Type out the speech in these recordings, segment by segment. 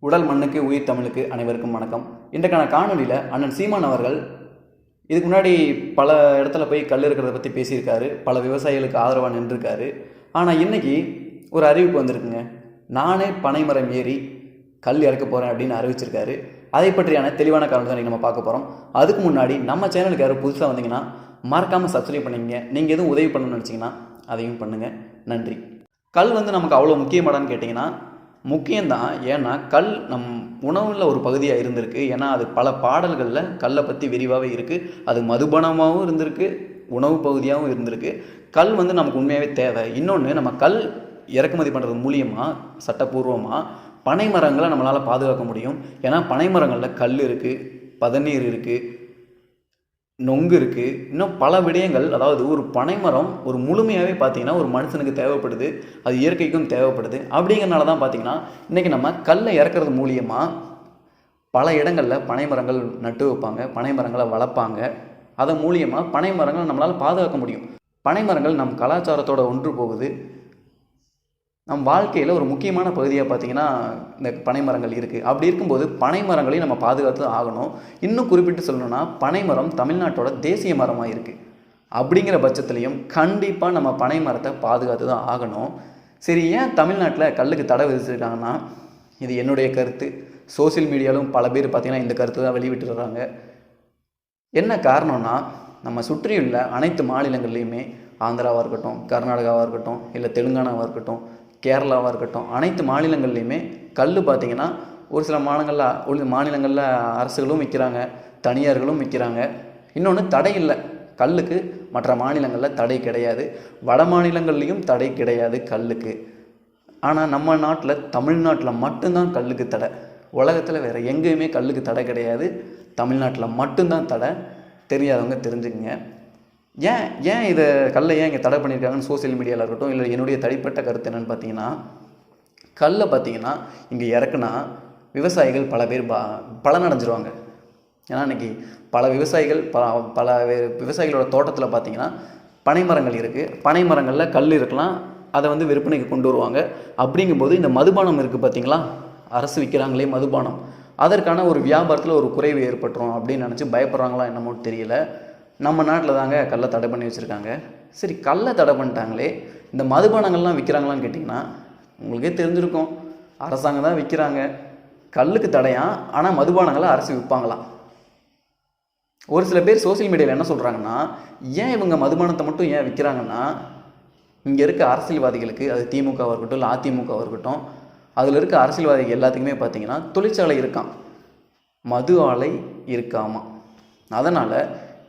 உடல் மண்ணுக்கு உயிர் தமிழுக்கு அனைவருக்கும் வணக்கம். இன்றைக்கான காணொலியில் அண்ணன் சீமான் அவர்கள் இதுக்கு முன்னாடி பல இடத்துல போய் கல் இருக்கிறத பற்றி பேசியிருக்காரு, பல விவசாயிகளுக்கு ஆதரவாக நின்றுருக்காரு. ஆனால் இன்றைக்கி ஒரு அறிவிப்பு வந்திருக்குங்க. நானே பனைமரம் ஏறி கல் இறக்க போகிறேன் அப்படின்னு அறிவிச்சிருக்காரு. அதை பற்றியான தெளிவான காரணம் தான் நம்ம பார்க்க போகிறோம். அதுக்கு முன்னாடி நம்ம சேனலுக்கு யாரும் புதுசாக வந்தீங்கன்னா மறக்காமல் சப்ஸ்கிரைப் பண்ணிங்க. நீங்கள் எதுவும் உதவி பண்ணணும்னு நினச்சிங்கன்னா அதையும் பண்ணுங்கள். நன்றி. கல் நமக்கு அவ்வளோ முக்கியமானு கேட்டிங்கன்னா முக்கியம்தான். ஏன்னா கல் நம் உணவில் ஒரு பகுதியாக இருந்திருக்கு. ஏன்னா அது பல பாடல்களில் கல்லை பற்றி விரிவாகவே இருக்குது. அது மதுபானமாகவும் இருந்திருக்கு, உணவு பகுதியாகவும் இருந்திருக்கு. கல் நமக்கு உண்மையாகவே தேவை. இன்னொன்று, நம்ம கல் இறக்குமதி பண்ணுறது மூலியமாக சட்டப்பூர்வமாக பனை மரங்களை நம்மளால் பாதுகாக்க முடியும். ஏன்னா பனை மரங்களில் கல் இருக்குது, பதநீர் இருக்குது, நொங்கு இருக்குது, இன்னும் பல விடயங்கள். அதாவது ஒரு பனைமரம் ஒரு முழுமையாகவே பார்த்திங்கன்னா ஒரு மனுஷனுக்கு தேவைப்படுது, அது இயற்கைக்கும் தேவைப்படுது. அப்படிங்கிறனால தான் பார்த்திங்கன்னா இன்றைக்கி நம்ம கல்லை இறக்குறது மூலியமாக பல இடங்களில் பனைமரங்கள் நட்டு வைப்பாங்க, பனைமரங்களை வளர்ப்பாங்க. அதன் மூலியமாக பனைமரங்கள் நம்மளால் பாதுகாக்க முடியும். பனைமரங்கள் நம் கலாச்சாரத்தோடு ஒன்று போகுது. நம் வாழ்க்கையில் ஒரு முக்கியமான பகுதியாக பார்த்திங்கன்னா இந்த பனைமரங்கள் இருக்குது. அப்படி இருக்கும்போது பனைமரங்களையும் நம்ம பாதுகாத்து ஆகணும். இன்னும் குறிப்பிட்டு சொல்லணும்னா பனைமரம் தமிழ்நாட்டோட தேசிய மரமாக இருக்குது. அப்படிங்கிற பட்சத்துலேயும் கண்டிப்பாக நம்ம பனைமரத்தை பாதுகாத்து தான் ஆகணும். சரி, ஏன் தமிழ்நாட்டில் கல்லுக்கு தடை விதிச்சிருக்காங்கன்னா, இது என்னுடைய கருத்து. சோசியல் மீடியாவிலும் பல பேர் பார்த்திங்கன்னா இந்த கருத்து தான் வெளிவிட்டுறாங்க. என்ன காரணம்னா, நம்ம சுற்றியுள்ள அனைத்து மாநிலங்கள்லேயுமே, ஆந்திராவாக இருக்கட்டும், கர்நாடகாவாக இருக்கட்டும், இல்லை தெலுங்கானாவாக இருக்கட்டும், கேரளாவாக இருக்கட்டும், அனைத்து மாநிலங்கள்லேயுமே கல் பார்த்திங்கன்னா ஒரு சில மாநிலங்களில் அரசுகளும் விற்கிறாங்க, தனியார்களும் விற்கிறாங்க. இன்னொன்று, தடை இல்லை கல்லுக்கு. மற்ற மாநிலங்களில் தடை கிடையாது, வட மாநிலங்கள்லேயும் தடை கிடையாது கல்லுக்கு. ஆனால் நம்ம நாட்டில், தமிழ்நாட்டில் மட்டும்தான் கல்லுக்கு தடை. உலகத்தில் வேறு எங்கேயுமே கல்லுக்கு தடை கிடையாது, தமிழ்நாட்டில் மட்டும்தான் தடை. தெரியாதவங்க தெரிஞ்சுக்குங்க. ஏன் இதை கல்லை ஏன் இங்கே தடை பண்ணியிருக்காங்கன்னு சோசியல் மீடியாவில் இருக்கட்டும், இல்லை என்னுடைய தனிப்பட்ட கருத்து என்னென்னு பார்த்தீங்கன்னா, கல்லை பார்த்திங்கன்னா இங்கே இறக்குனா விவசாயிகள் பல பேர் பலனடைஞ்சிருவாங்க. ஏன்னா இன்றைக்கி பல விவசாயிகள் பல விவசாயிகளோட தோட்டத்தில் பார்த்திங்கன்னா பனைமரங்கள் இருக்குது. பனைமரங்களில் கல் இருக்கலாம், அதை விற்பனைக்கு கொண்டு வருவாங்க. அப்படிங்கும்போது இந்த மதுபானம் இருக்குது பார்த்திங்களா, அரசு விற்கிறாங்களே மதுபானம், அதற்கான ஒரு வியாபாரத்தில் ஒரு குறைவு ஏற்பட்டுரும் அப்படின்னு நினச்சி பயப்படுறாங்களா என்னமோ தெரியல. நம்ம நாட்டில் தாங்க கல்லை தடை பண்ணி வச்சுருக்காங்க. சரி, கல்லை தடை பண்ணிட்டாங்களே, இந்த மதுபானங்கள்லாம் விற்கிறாங்களான்னு கேட்டிங்கன்னா உங்களுக்கே தெரிஞ்சிருக்கும். அரசாங்கம் தான் விற்கிறாங்க. கல்லுக்கு தடையான், ஆனால் மதுபானங்களை அரசு விற்பாங்களாம். ஒரு சில பேர் சோசியல் மீடியாவில் என்ன சொல்கிறாங்கன்னா, ஏன் இவங்க மதுபானத்தை மட்டும் ஏன் விற்கிறாங்கன்னா, இங்கே இருக்க அரசியல்வாதிகளுக்கு, அது திமுகவாக இருக்கட்டும் இல்லை அதிமுகவாக இருக்கட்டும், அதில் இருக்க அரசியல்வாதிகள் எல்லாத்துக்குமே பார்த்திங்கன்னா தொழிற்சாலை இருக்கான், மது ஆலை இருக்காமா. அதனால்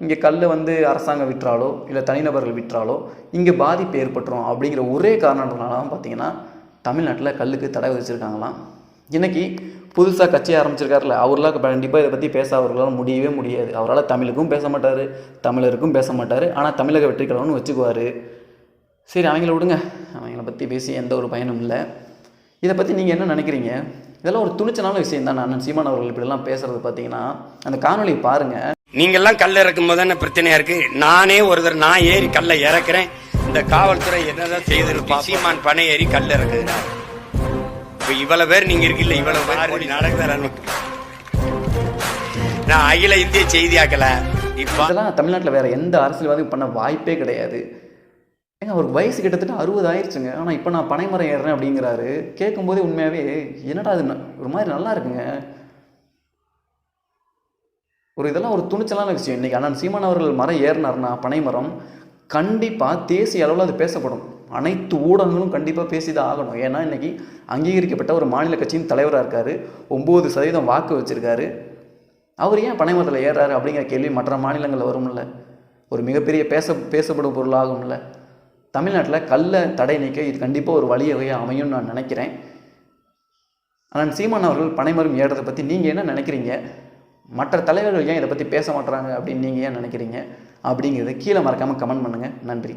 இங்கே கல்லை அரசாங்கம் விற்றாலோ இல்லை தனிநபர்கள் விற்றாலோ இங்கே பாதிப்பு ஏற்பட்டுரும் அப்படிங்கிற ஒரே காரணத்தினால தான் பார்த்திங்கன்னா தமிழ்நாட்டில் கல்லுக்கு தடை விதிச்சிருக்காங்களாம். இன்றைக்கி புதுசாக கட்சி ஆரம்பிச்சிருக்காருல, அவர்களால் கண்டிப்பாக இதை பற்றி பேச அவர்களால் முடியவே முடியாது. அவரால் தமிழுக்கும் பேச மாட்டார், தமிழருக்கும் பேச மாட்டார். ஆனால் தமிழக வெற்றி கழகம்னு வச்சுக்குவார். சரி, அவங்கள விடுங்க, அவங்கள பற்றி பேசி எந்த ஒரு பயனும் இல்லை. இதை பற்றி நீங்கள் என்ன நினைக்கிறீங்க? இதெல்லாம் ஒரு துணிச்சலான விஷயம் தான். அண்ணன் சீமான் அவர்கள் இப்படிலாம் பேசுகிறது பார்த்தீங்கன்னா அந்த காணொலியை பாருங்கள். நீங்கெல்லாம் கல்ல இறக்கும் போது என்ன பிரச்சனையா இருக்கு? நானே நான் ஏறி கல்ல இறக்குறேன். இந்த காவல்துறை என்னதான் செய்திருப்பா? சீமான் பனை ஏறி கல்ல இறக்குது. இப்ப இவ்வளவு பேர் நீங்க இருக்கீங்க, இவ்வளவு பேர் நடக்குறாங்க. நான் அகில இந்திய செய்தியாக்கல. இப்ப தமிழ்நாட்டில் வேற எந்த அரசியல்வாதியும் பண்ண வாய்ப்பே கிடையாது. ஏங்க, அவருக்கு வயசு கிட்டத்தட்ட 60 ஆயிடுச்சுங்க. ஆனால் இப்போ நான் பனைமரம் ஏறுறேன் அப்படிங்கிறாரு. கேட்கும்போதே உண்மையாகவே என்னடா அது ஒரு மாதிரி நல்லா இருக்குங்க. இதெல்லாம் ஒரு துணிச்சலான விஷயம். இன்றைக்கி அண்ணன் சீமான் அவர்கள் மரம் ஏறினார்னா, பனைமரம், கண்டிப்பாக தேசிய அளவில் அது பேசப்படும். அனைத்து ஊடகங்களும் கண்டிப்பாக பேசி தான் ஆகணும். ஏன்னா இன்றைக்கி அங்கீகரிக்கப்பட்ட ஒரு மாநில கட்சியின் தலைவராக இருக்கார், 9% வாக்கு வச்சுருக்காரு. அவர் ஏன் பனைமரத்தில் ஏறாரு அப்படிங்கிற கேள்வி மற்ற மாநிலங்களில் வரும்ல, ஒரு மிகப்பெரிய பேசப்படும் பொருளாகும்ல. தமிழ்நாட்டில் கல்லை தடை நீக்க இது கண்டிப்பாக ஒரு வழியாக அமையும்னு நான் நினைக்கிறேன். அண்ணன் சீமான் அவர்கள் பனைமரம் ஏறதை பற்றி நீங்கள் என்ன நினைக்கிறீங்க? மற்ற தலைவர்கள் ஏன் இதை பற்றி பேச மாட்டுறாங்க அப்படின்னு நீங்கள் ஏன் நினைக்கிறீங்க அப்படிங்கிறத கீழே மறக்காமல் கமெண்ட் பண்ணுங்கள். நன்றி.